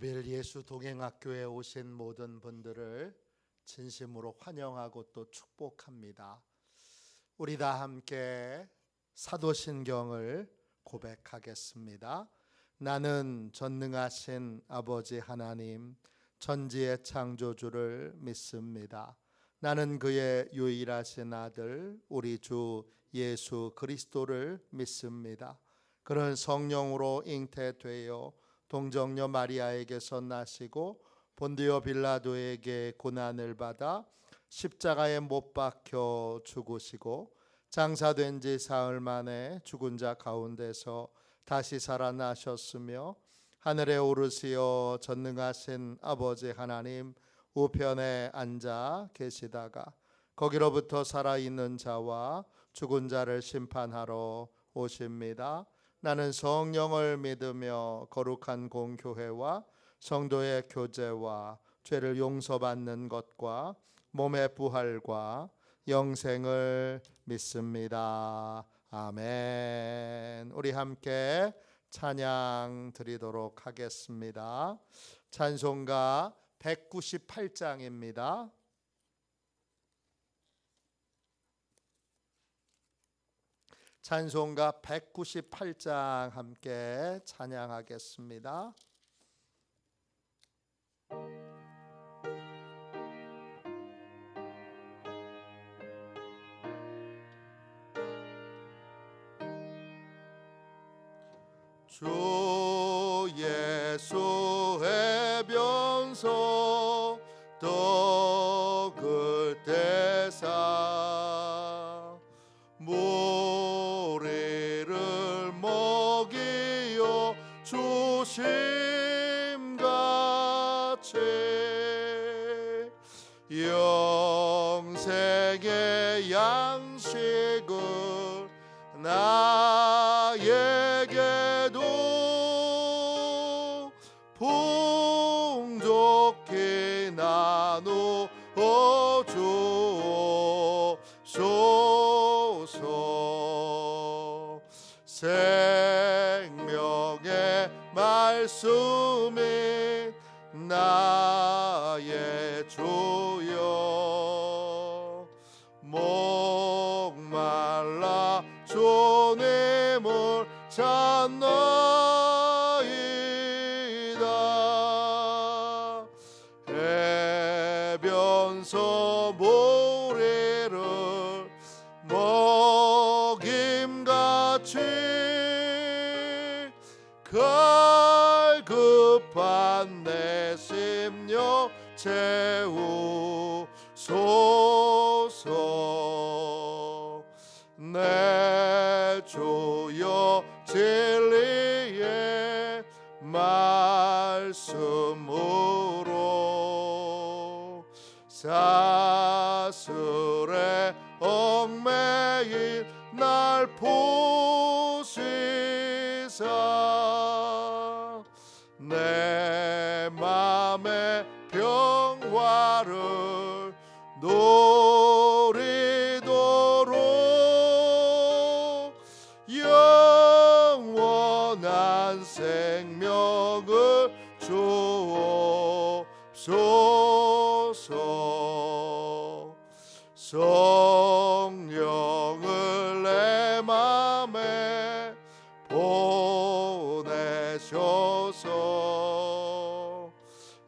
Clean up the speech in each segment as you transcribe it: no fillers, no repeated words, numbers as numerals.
벨 예수 동행학교에 오신 모든 분들을 진심으로 환영하고 또 축복합니다. 우리 다 함께 사도신경을 고백하겠습니다. 나는 전능하신 아버지 하나님, 천지의 창조주를 믿습니다. 나는 그의 유일하신 아들 우리 주 예수 그리스도를 믿습니다. 그는 성령으로 잉태되어 동정녀 마리아에게서 나시고 본디오 빌라도에게 고난을 받아 십자가에 못 박혀 죽으시고 장사된 지 사흘 만에 죽은 자 가운데서 다시 살아나셨으며 하늘에 오르시어 전능하신 아버지 하나님 우편에 앉아 계시다가 거기로부터 살아있는 자와 죽은 자를 심판하러 오십니다. 나는 성령을 믿으며 거룩한 공교회와 성도의 교제와 죄를 용서받는 것과 몸의 부활과 영생을 믿습니다. 아멘. 우리 함께 찬양 드리도록 하겠습니다. 찬송가 198장입니다. 찬송가 198장 함께 찬양하겠습니다. 주 예수의 변소 떡을 떼사 모래를 먹이어 주심같이 영생의 양식을 나에게도 풍족히 나누어 주옵소서. 생명의 말씀이 나의 주여 목말라 주님을 찾나이다. 해변서 모래를 먹임같이 갈급한 내 심령 채우소서. 내 주여 진리의 말씀으로 사슬에 얽매인 날 보시사 내 맘의 평화를 누리도록 영원한 생명을 주옵소서. 성령을 내 맘에 보내셔서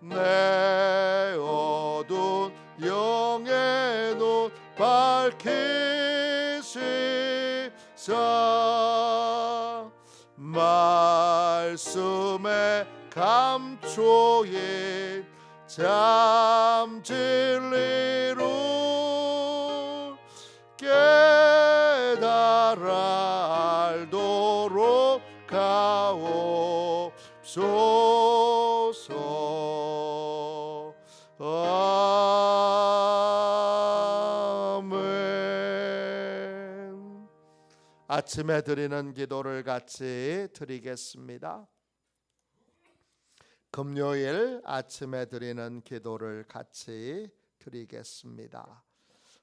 내 어두운 영의 눈 밝히시사 말씀에 감초인 참 진리로 깨달아 알도록 가옵소서. 아멘. 아침에 드리는 기도를 같이 드리겠습니다. 금요일 아침에 드리는 기도를 같이 드리겠습니다.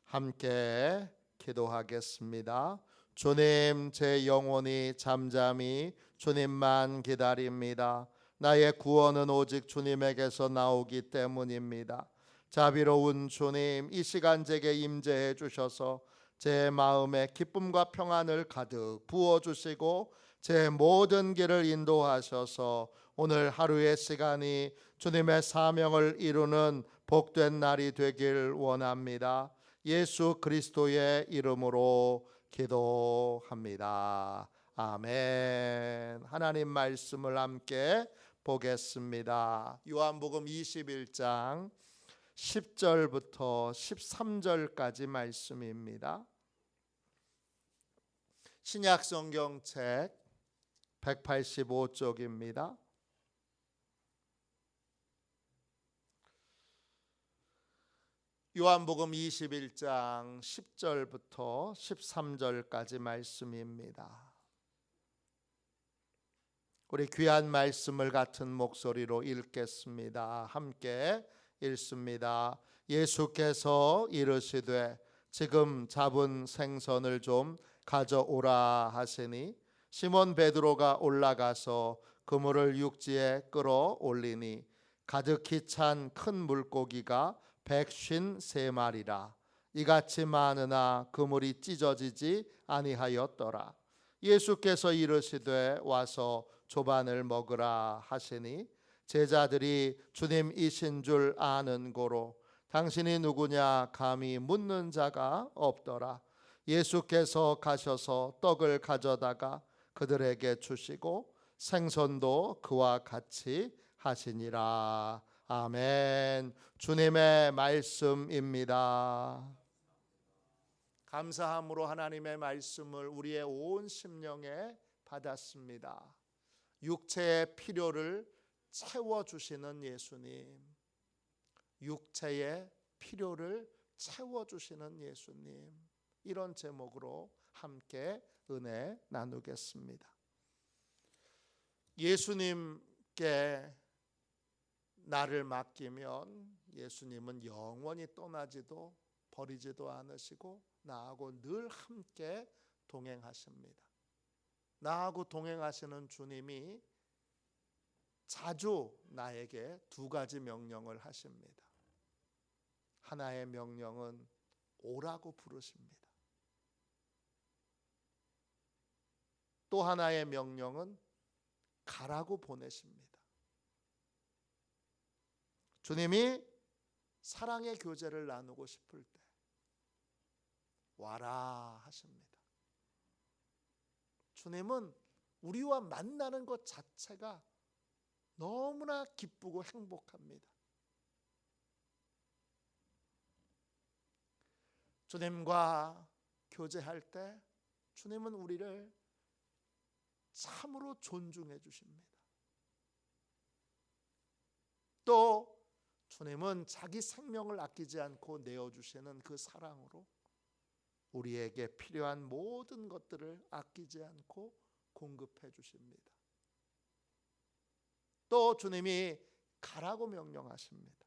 함께 기도하겠습니다. 주님, 제 영혼이 잠잠히 주님만 기다립니다. 나의 구원은 오직 주님에게서 나오기 때문입니다. 자비로운 주님, 이 시간 제게 임재해 주셔서 제 마음에 기쁨과 평안을 가득 부어주시고 제 모든 길을 인도하셔서 오늘 하루의 시간이 주님의 사명을 이루는 복된 날이 되길 원합니다. 예수 그리스도의 이름으로 기도합니다. 아멘. 하나님 말씀을 함께 보겠습니다. 요한복음 21장 10절부터 13절까지 말씀입니다. 신약 성경책 185쪽입니다. 요한복음 21장 10절부터 13절까지 말씀입니다. 우리 귀한 말씀을 같은 목소리로 읽겠습니다. 함께 읽습니다. 예수께서 이르시되 지금 잡은 생선을 좀 가져오라 하시니 시몬 베드로가 올라가서 그물을 육지에 끌어올리니 가득히 찬 큰 물고기가 153마리라. 이같이 많으나 그물이 찢어지지 아니하였더라. 예수께서 이르시되 와서 조반을 먹으라 하시니 제자들이 주님이신 줄 아는 고로 당신이 누구냐 감히 묻는 자가 없더라. 예수께서 가셔서 떡을 가져다가 그들에게 주시고 생선도 그와 같이 하시니라. 아멘. 주님의 말씀입니다. 감사함으로 하나님의 말씀을 우리의 온 심령에 받았습니다. 육체의 필요를 채워주시는 예수님, 육체의 필요를 채워주시는 예수님, 이런 제목으로 함께 은혜 나누겠습니다. 예수님께 나를 맡기면 예수님은 영원히 떠나지도 버리지도 않으시고 나하고 늘 함께 동행하십니다. 나하고 동행하시는 주님이 자주 나에게 두 가지 명령을 하십니다. 하나의 명령은 오라고 부르십니다. 또 하나의 명령은 가라고 보내십니다. 주님이 사랑의 교제를 나누고 싶을 때 와라 하십니다. 주님은 우리와 만나는 것 자체가 너무나 기쁘고 행복합니다. 주님과 교제할 때 주님은 우리를 참으로 존중해 주십니다. 또 주님은 자기 생명을 아끼지 않고 내어주시는 그 사랑으로 우리에게 필요한 모든 것들을 아끼지 않고 공급해 주십니다. 또 주님이 가라고 명령하십니다.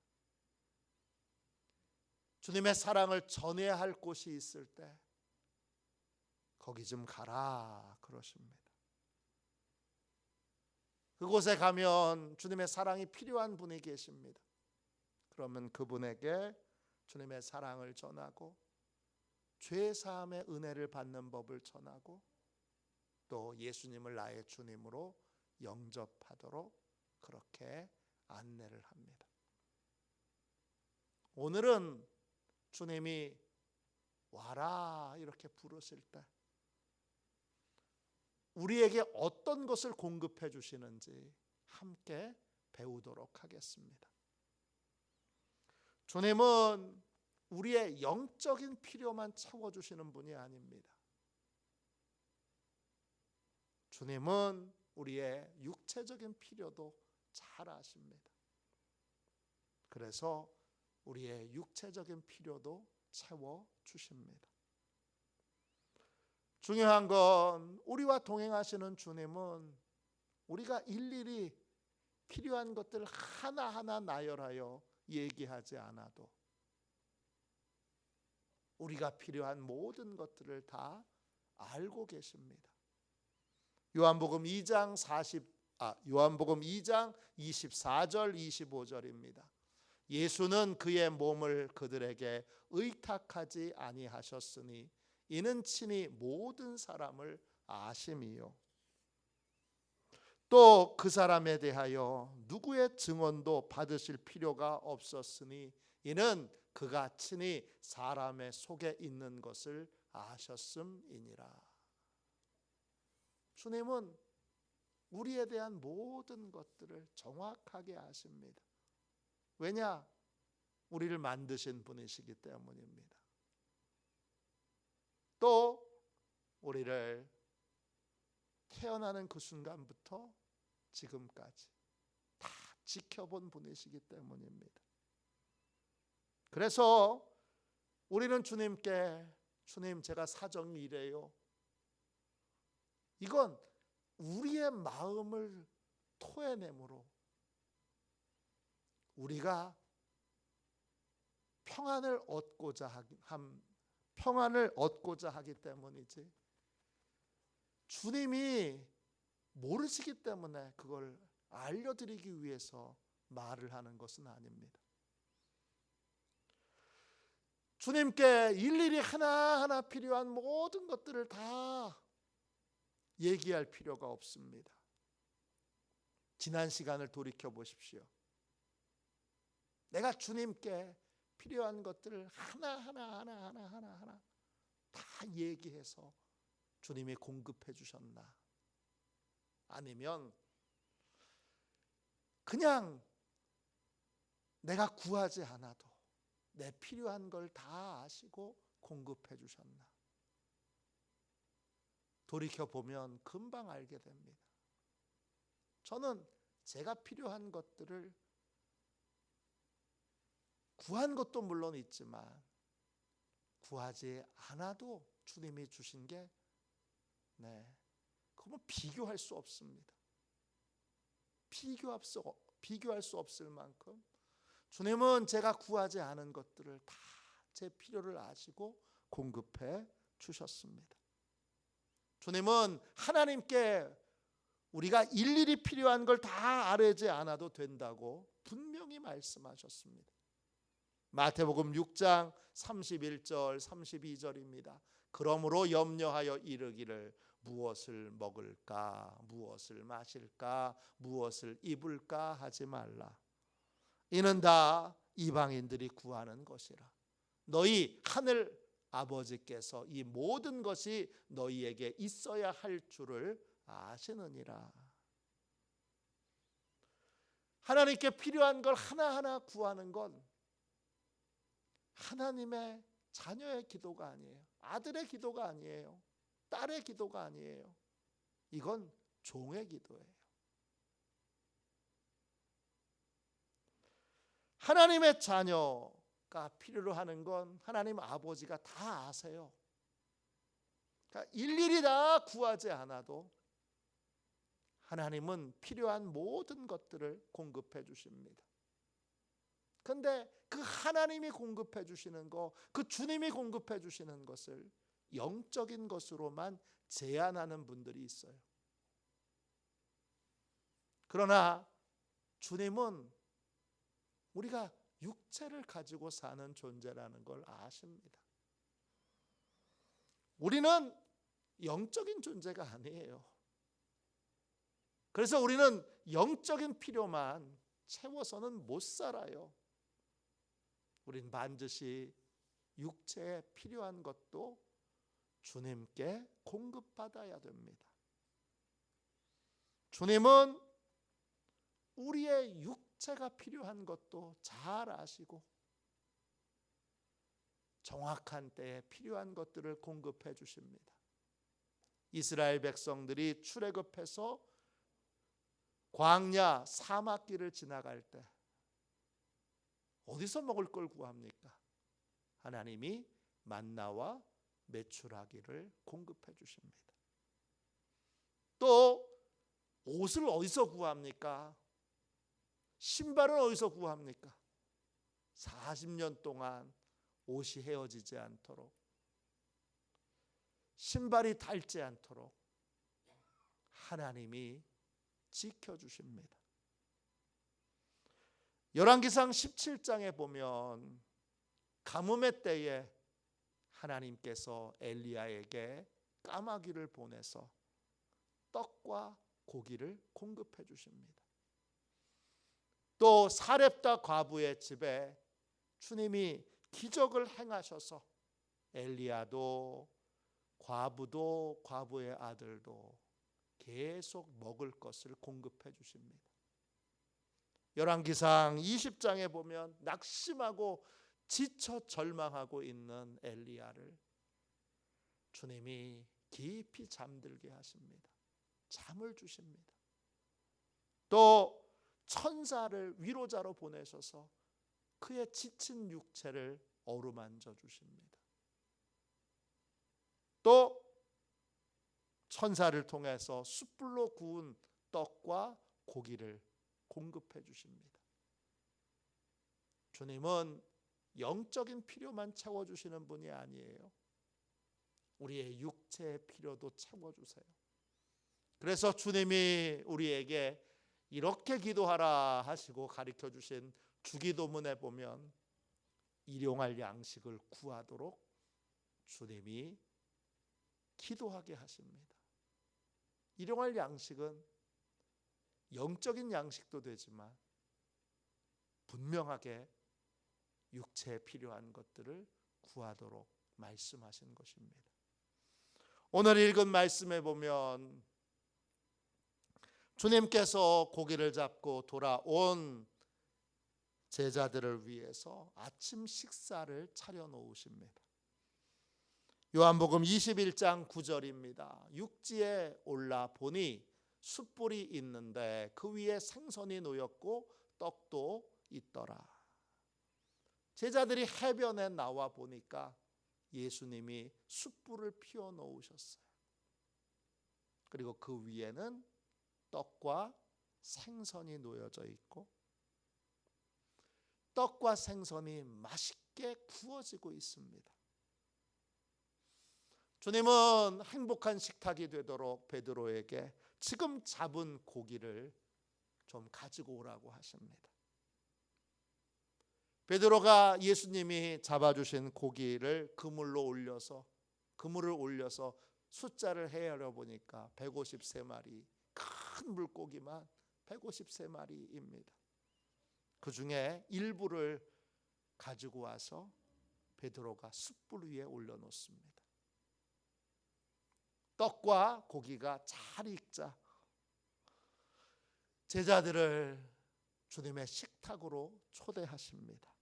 주님의 사랑을 전해야 할 곳이 있을 때 거기 좀 가라 그러십니다. 그곳에 가면 주님의 사랑이 필요한 분이 계십니다. 그러면 그분에게 주님의 사랑을 전하고 죄 사함의 은혜를 받는 법을 전하고 또 예수님을 나의 주님으로 영접하도록 그렇게 안내를 합니다. 오늘은 주님이 와라 이렇게 부르실 때 우리에게 어떤 것을 공급해 주시는지 함께 배우도록 하겠습니다. 주님은 우리의 영적인 필요만 채워주시는 분이 아닙니다. 주님은 우리의 육체적인 필요도 잘 아십니다. 그래서 우리의 육체적인 필요도 채워주십니다. 중요한 건 우리와 동행하시는 주님은 우리가 일일이 필요한 것들 하나하나 나열하여 얘기하지 않아도 우리가 필요한 모든 것들을 다 알고 계십니다. 요한복음 2장 요한복음 2장 24절 25절입니다. 예수는 그의 몸을 그들에게 의탁하지 아니하셨으니 이는 친히 모든 사람을 아심이요. 또 그 사람에 대하여 누구의 증언도 받으실 필요가 없었으니 이는 그가 친히 사람의 속에 있는 것을 아셨음이니라. 주님은 우리에 대한 모든 것들을 정확하게 아십니다. 왜냐? 우리를 만드신 분이시기 때문입니다. 또 우리를 태어나는 그 순간부터 지금까지 다 지켜본 분이시기 때문입니다. 그래서 우리는 주님께 주님 제가 사정이 이래요. 이건 우리의 마음을 토해내므로 우리가 평안을 얻고자 하기 때문이지 주님이 모르시기 때문에 그걸 알려드리기 위해서 말을 하는 것은 아닙니다. 주님께 일일이 하나하나 필요한 모든 것들을 다 얘기할 필요가 없습니다. 지난 시간을 돌이켜 보십시오. 내가 주님께 필요한 것들을 하나하나 다 얘기해서 주님이 공급해 주셨나? 아니면 그냥 내가 구하지 않아도 내 필요한 걸 다 아시고 공급해 주셨나? 돌이켜보면 금방 알게 됩니다. 저는 제가 필요한 것들을 구한 것도 물론 있지만 구하지 않아도 주님이 주신 게 그건 비교할 수 없습니다. 비교할 수 없을 만큼 주님은 제가 구하지 않은 것들을 다 제 필요를 아시고 공급해 주셨습니다. 주님은 하나님께 우리가 일일이 필요한 걸 다 아뢰지 않아도 된다고 분명히 말씀하셨습니다. 마태복음 6장 31절 32절입니다. 그러므로 염려하여 이르기를 무엇을 먹을까 무엇을 마실까 무엇을 입을까 하지 말라. 이는 다 이방인들이 구하는 것이라. 너희 하늘 아버지께서 이 모든 것이 너희에게 있어야 할 줄을 아시느니라. 하나님께 필요한 걸 하나하나 구하는 건 하나님의 자녀의 기도가 아니에요. 아들의 기도가 아니에요. 딸의 기도가 아니에요. 이건 종의 기도예요. 하나님의 자녀가 필요로 하는 건 하나님 아버지가 다 아세요. 그러니까 일일이 다 구하지 않아도 하나님은 필요한 모든 것들을 공급해 주십니다. 그런데 그 하나님이 공급해 주시는 거, 그 주님이 공급해 주시는 것을 영적인 것으로만 제한하는 분들이 있어요. 그러나 주님은 우리가 육체를 가지고 사는 존재라는 걸 아십니다. 우리는 영적인 존재가 아니에요. 그래서 우리는 영적인 필요만 채워서는 못 살아요. 우린 반드시 육체에 필요한 것도 주님께 공급받아야 됩니다. 주님은 우리의 육체가 필요한 것도 잘 아시고 정확한 때에 필요한 것들을 공급해 주십니다. 이스라엘 백성들이 출애굽해서 광야 사막길을 지나갈 때 어디서 먹을 걸 구합니까? 하나님이 만나와 메추라기를 공급해 주십니다. 또 옷을 어디서 구합니까? 신발은 어디서 구합니까? 40년 동안 옷이 헤어지지 않도록, 신발이 닳지 않도록 하나님이 지켜주십니다. 열왕기상 17장에 보면 가뭄의 때에 하나님께서 엘리야에게 까마귀를 보내서 떡과 고기를 공급해 주십니다. 또 사렙다 과부의 집에 주님이 기적을 행하셔서 엘리야도 과부도 과부의 아들도 계속 먹을 것을 공급해 주십니다. 열왕기상 20장에 보면 낙심하고 지쳐 절망하고 있는 엘리야를 주님이 깊이 잠들게 하십니다. 잠을 주십니다. 또 천사를 위로자로 보내셔서 그의 지친 육체를 어루만져 주십니다. 또 천사를 통해서 숯불로 구운 떡과 고기를 공급해 주십니다. 주님은 영적인 필요만 채워주시는 분이 아니에요. 우리의 육체의 필요도 채워주세요. 그래서 주님이 우리에게 이렇게 기도하라 하시고 가르쳐 주신 주기도문에 보면 일용할 양식을 구하도록 주님이 기도하게 하십니다. 일용할 양식은 영적인 양식도 되지만 분명하게 육체에 필요한 것들을 구하도록 말씀하신 것입니다. 오늘 읽은 말씀에 보면 주님께서 고기를 잡고 돌아온 제자들을 위해서 아침 식사를 차려 놓으십니다. 요한복음 21장 9절입니다. 육지에 올라 보니 숯불이 있는데 그 위에 생선이 놓였고 떡도 있더라. 제자들이 해변에 나와 보니까 예수님이 숯불을 피워 놓으셨어요. 그리고 그 위에는 떡과 생선이 놓여져 있고 떡과 생선이 맛있게 구워지고 있습니다. 주님은 행복한 식탁이 되도록 베드로에게 지금 잡은 고기를 좀 가지고 오라고 하십니다. 베드로가 예수님이 잡아주신 고기를 그물을 올려서 숫자를 헤아려 보니까 153마리, 큰 물고기만 153마리입니다. 그 중에 일부를 가지고 와서 베드로가 숯불 위에 올려놓습니다. 떡과 고기가 잘 익자 제자들을 주님의 식탁으로 초대하십니다.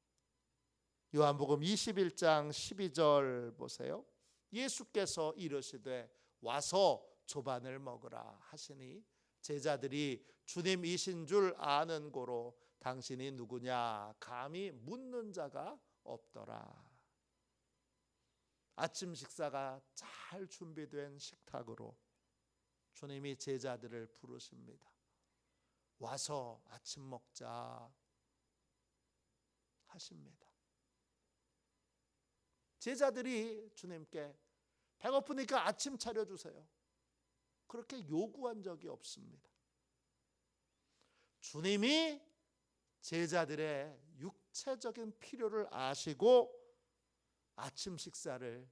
요한복음 21장 12절 보세요. 예수께서 이르시되 와서 조반을 먹으라 하시니 제자들이 주님이신 줄 아는 고로 당신이 누구냐 감히 묻는 자가 없더라. 아침 식사가 잘 준비된 식탁으로 주님이 제자들을 부르십니다. 와서 아침 먹자 하십니다. 제자들이 주님께 배고프니까 아침 차려주세요. 그렇게 요구한 적이 없습니다. 주님이 제자들의 육체적인 필요를 아시고 아침 식사를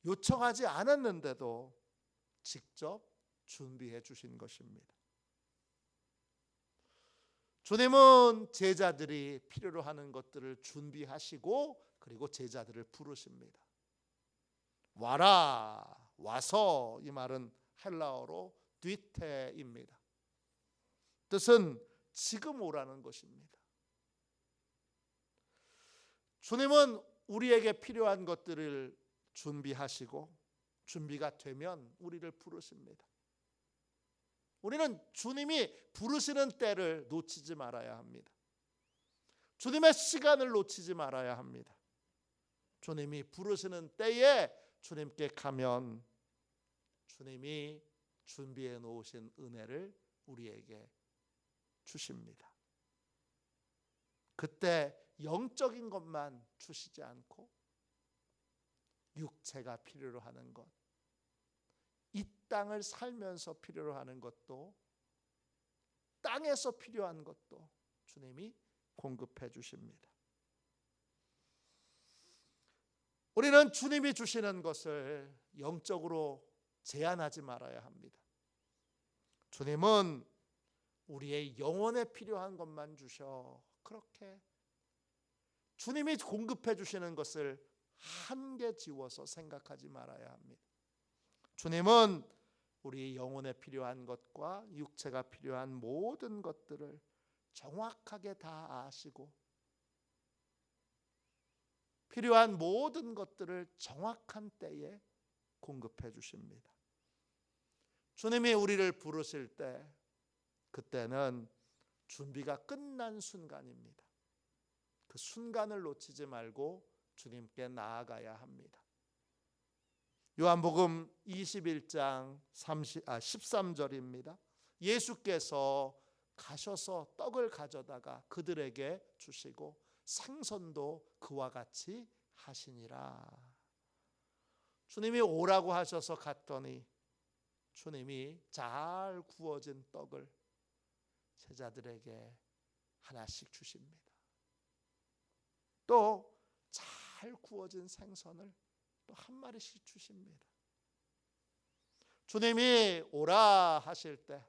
요청하지 않았는데도 직접 준비해 주신 것입니다. 주님은 제자들이 필요로 하는 것들을 준비하시고 그리고 제자들을 부르십니다. 와라, 와서, 이 말은 헬라어로 뒤태입니다. 뜻은 지금 오라는 것입니다. 주님은 우리에게 필요한 것들을 준비하시고 준비가 되면 우리를 부르십니다. 우리는 주님이 부르시는 때를 놓치지 말아야 합니다. 주님의 시간을 놓치지 말아야 합니다. 주님이 부르시는 때에 주님께 가면 주님이 준비해 놓으신 은혜를 우리에게 주십니다. 그때 영적인 것만 주시지 않고 육체가 필요로 하는 것, 이 땅을 살면서 필요로 하는 것도 땅에서 필요한 것도 주님이 공급해 주십니다. 우리는 주님이 주시는 것을 영적으로 제한하지 말아야 합니다. 주님은 우리의 영혼에 필요한 것만 주셔. 그렇게 주님이 공급해 주시는 것을 한계 지워서 생각하지 말아야 합니다. 주님은 우리 영혼에 필요한 것과 육체가 필요한 모든 것들을 정확하게 다 아시고 필요한 모든 것들을 정확한 때에 공급해 주십니다. 주님이 우리를 부르실 때 그때는 준비가 끝난 순간입니다. 그 순간을 놓치지 말고 주님께 나아가야 합니다. 요한복음 21장 13절입니다. 예수께서 가셔서 떡을 가져다가 그들에게 주시고 생선도 그와 같이 하시니라. 주님이 오라고 하셔서 갔더니 주님이 잘 구워진 떡을 제자들에게 하나씩 주십니다. 또 잘 구워진 생선을 또 한 마리씩 주십니다. 주님이 오라 하실 때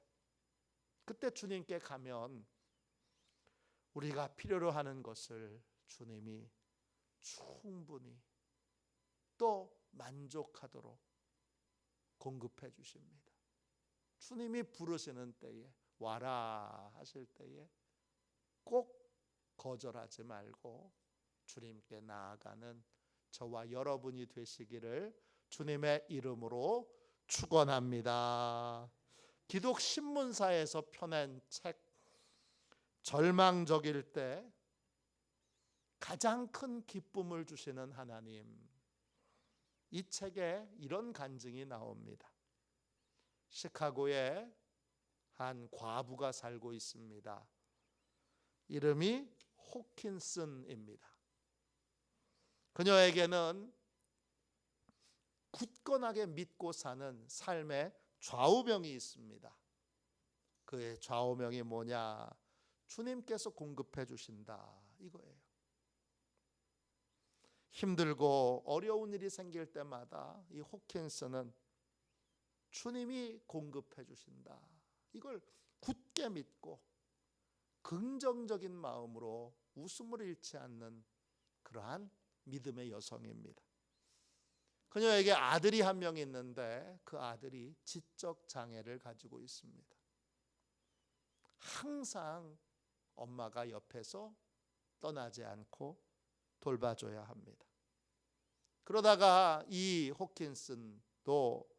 그때 주님께 가면 우리가 필요로 하는 것을 주님이 충분히 또 만족하도록 공급해 주십니다. 주님이 부르시는 때에 와라 하실 때에 꼭 거절하지 말고 주님께 나아가는 저와 여러분이 되시기를 주님의 이름으로 축원합니다. 기독 신문사에서 펴낸 책 절망적일 때 가장 큰 기쁨을 주시는 하나님, 이 책에 이런 간증이 나옵니다. 시카고에 한 과부가 살고 있습니다. 이름이 호킨슨입니다. 그녀에게는 굳건하게 믿고 사는 삶의 좌우명이 있습니다. 그의 좌우명이 뭐냐? 주님께서 공급해 주신다, 이거예요. 힘들고 어려운 일이 생길 때마다 이 호킨슨은 주님이 공급해 주신다, 이걸 굳게 믿고 긍정적인 마음으로 웃음을 잃지 않는 그러한 믿음의 여성입니다. 그녀에게 아들이 한 명 있는데 그 아들이 지적 장애를 가지고 있습니다. 항상 엄마가 옆에서 떠나지 않고 돌봐줘야 합니다. 그러다가 이 호킨슨도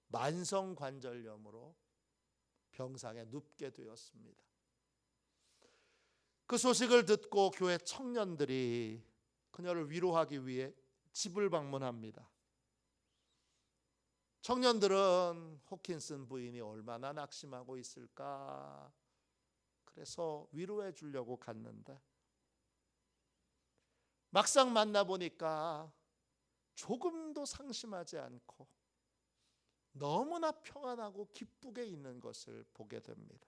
만성관절염으로 병상에 눕게 되었습니다. 그 소식을 듣고 교회 청년들이 그녀를 위로하기 위해 집을 방문합니다. 청년들은 호킨슨 부인이 얼마나 낙심하고 있을까, 그래서 위로해 주려고 갔는데 막상 만나보니까 조금도 상심하지 않고 너무나 평안하고 기쁘게 있는 것을 보게 됩니다.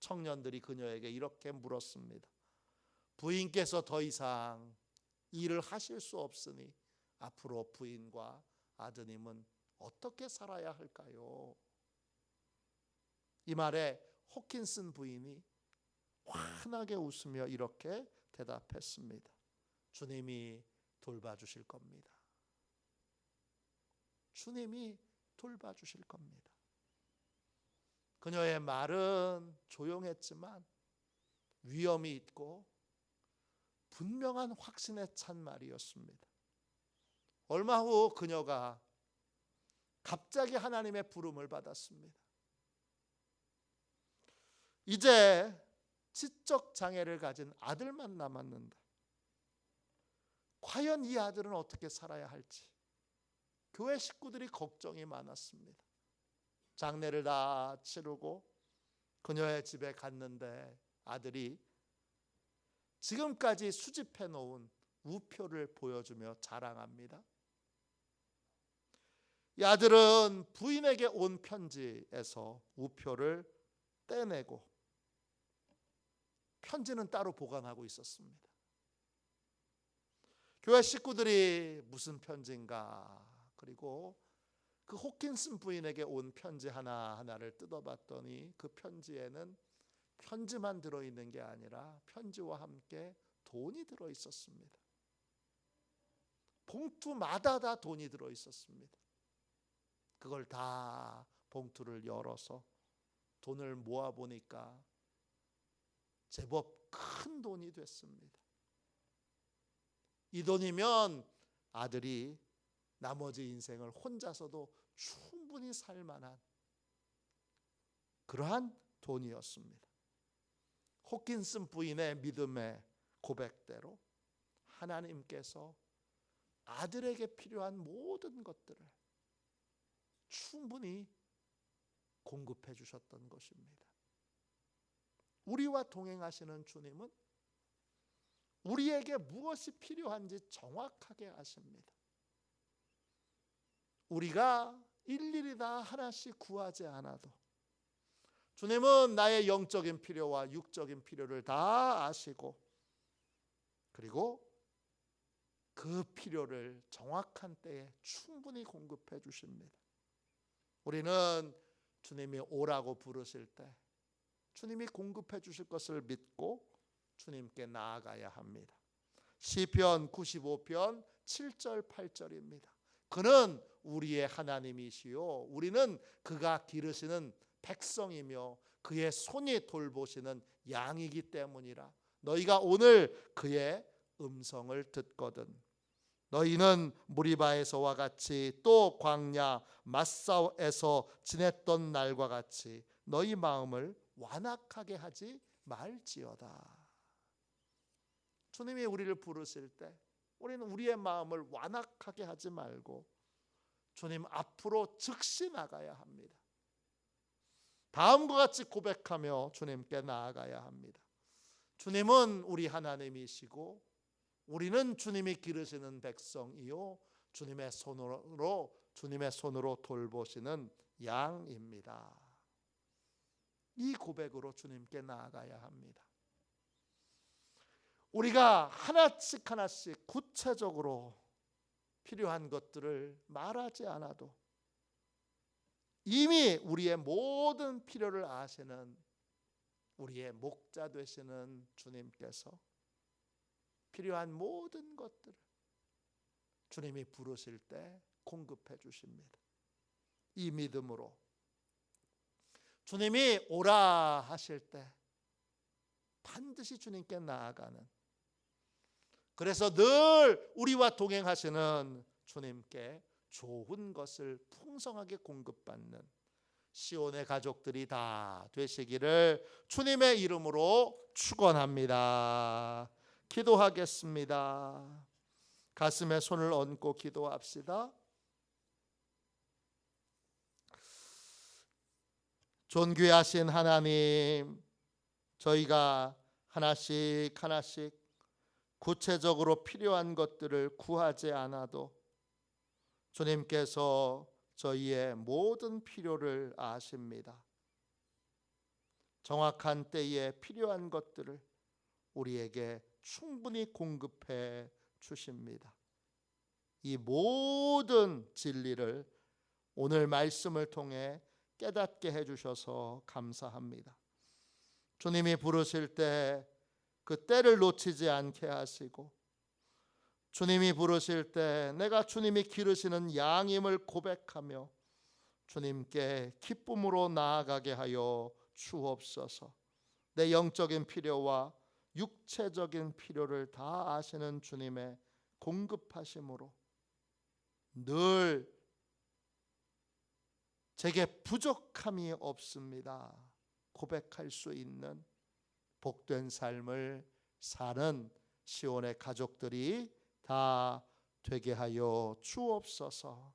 청년들이 그녀에게 이렇게 물었습니다. 부인께서 더 이상 일을 하실 수 없으니 앞으로 부인과 아드님은 어떻게 살아야 할까요? 이 말에 호킨슨 부인이 환하게 웃으며 이렇게 대답했습니다. 주님이 돌봐주실 겁니다. 주님이 돌봐주실 겁니다. 그녀의 말은 조용했지만 위엄이 있고 분명한 확신에 찬 말이었습니다. 얼마 후 그녀가 갑자기 하나님의 부름을 받았습니다. 이제 지적 장애를 가진 아들만 남았는데 과연 이 아들은 어떻게 살아야 할지 교회 식구들이 걱정이 많았습니다. 장례를 다 치르고 그녀의 집에 갔는데 아들이 지금까지 수집해 놓은 우표를 보여주며 자랑합니다. 이 아들은 부인에게 온 편지에서 우표를 떼내고 편지는 따로 보관하고 있었습니다. 교회 식구들이 무슨 편지인가, 그리고 그 호킨슨 부인에게 온 편지 하나하나를 뜯어봤더니 그 편지에는 편지만 들어있는 게 아니라 편지와 함께 돈이 들어있었습니다. 봉투마다 다 돈이 들어있었습니다. 그걸 다 봉투를 열어서 돈을 모아보니까 제법 큰 돈이 됐습니다. 이 돈이면 아들이 나머지 인생을 혼자서도 충분히 살 만한 그러한 돈이었습니다. 호킨슨 부인의 믿음의 고백대로 하나님께서 아들에게 필요한 모든 것들을 충분히 공급해 주셨던 것입니다. 우리와 동행하시는 주님은 우리에게 무엇이 필요한지 정확하게 아십니다. 우리가 일일이 다 하나씩 구하지 않아도 주님은 나의 영적인 필요와 육적인 필요를 다 아시고, 그리고 그 필요를 정확한 때에 충분히 공급해 주십니다. 우리는 주님이 오라고 부르실 때 주님이 공급해 주실 것을 믿고 주님께 나아가야 합니다. 시편 95편 7절 8절입니다. 그는 우리의 하나님이시요 우리는 그가 기르시는 백성이며 그의 손이 돌보시는 양이기 때문이라. 너희가 오늘 그의 음성을 듣거든 너희는 무리바에서와 같이 또 광야 마사에서 지냈던 날과 같이 너희 마음을 완악하게 하지 말지어다. 주님이 우리를 부르실 때 우리는 우리의 마음을 완악하게 하지 말고 주님 앞으로 즉시 나가야 합니다. 다음과 같이 고백하며 주님께 나아가야 합니다. 주님은 우리 하나님이시고 우리는 주님이 기르시는 백성이요 주님의 손으로 돌보시는 양입니다. 이 고백으로 주님께 나아가야 합니다. 우리가 하나씩 구체적으로 필요한 것들을 말하지 않아도 이미 우리의 모든 필요를 아시는 우리의 목자 되시는 주님께서 필요한 모든 것들을 주님이 부르실 때 공급해 주십니다. 이 믿음으로 주님이 오라 하실 때 반드시 주님께 나아가는, 그래서 늘 우리와 동행하시는 주님께 좋은 것을 풍성하게 공급받는 시온의 가족들이 다 되시기를 주님의 이름으로 축원합니다. 기도하겠습니다. 가슴에 손을 얹고 기도합시다. 존귀하신 하나님, 저희가 하나씩 구체적으로 필요한 것들을 구하지 않아도 주님께서 저희의 모든 필요를 아십니다. 정확한 때에 필요한 것들을 우리에게 충분히 공급해 주십니다. 이 모든 진리를 오늘 말씀을 통해 깨닫게 해주셔서 감사합니다. 주님이 부르실 때 그 때를 놓치지 않게 하시고, 주님이 부르실 때 내가 주님이 기르시는 양임을 고백하며 주님께 기쁨으로 나아가게 하여 주옵소서. 내 영적인 필요와 육체적인 필요를 다 아시는 주님의 공급하심으로 늘 제게 부족함이 없습니다 고백할 수 있는 복된 삶을 사는 시온의 가족들이 다 되게 하여 주옵소서.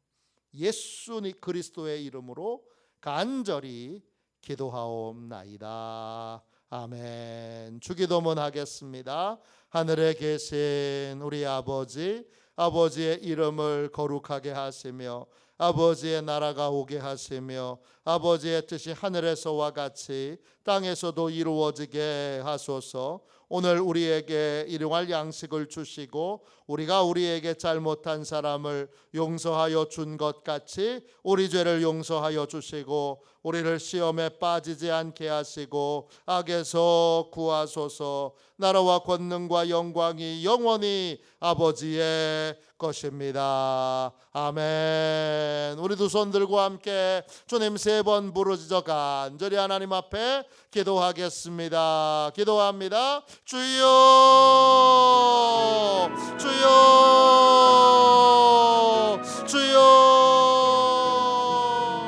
예수 그리스도의 이름으로 간절히 기도하옵나이다. 아멘. 주기도문 하겠습니다. 하늘에 계신 우리 아버지의 이름을 거룩하게 하시며 아버지의 나라가 오게 하시며 아버지의 뜻이 하늘에서와 같이 땅에서도 이루어지게 하소서. 오늘 우리에게 일용할 양식을 주시고 우리가 우리에게 잘못한 사람을 용서하여 준 것 같이 우리 죄를 용서하여 주시고 우리를 시험에 빠지지 않게 하시고 악에서 구하소서. 나라와 권능과 영광이 영원히 아버지의 것입니다. 아멘. 우리 두 손 들고 함께 주님 3번 부르짖어 간절히 하나님 앞에 기도하겠습니다. 기도합니다. 주여, 주여, 주여.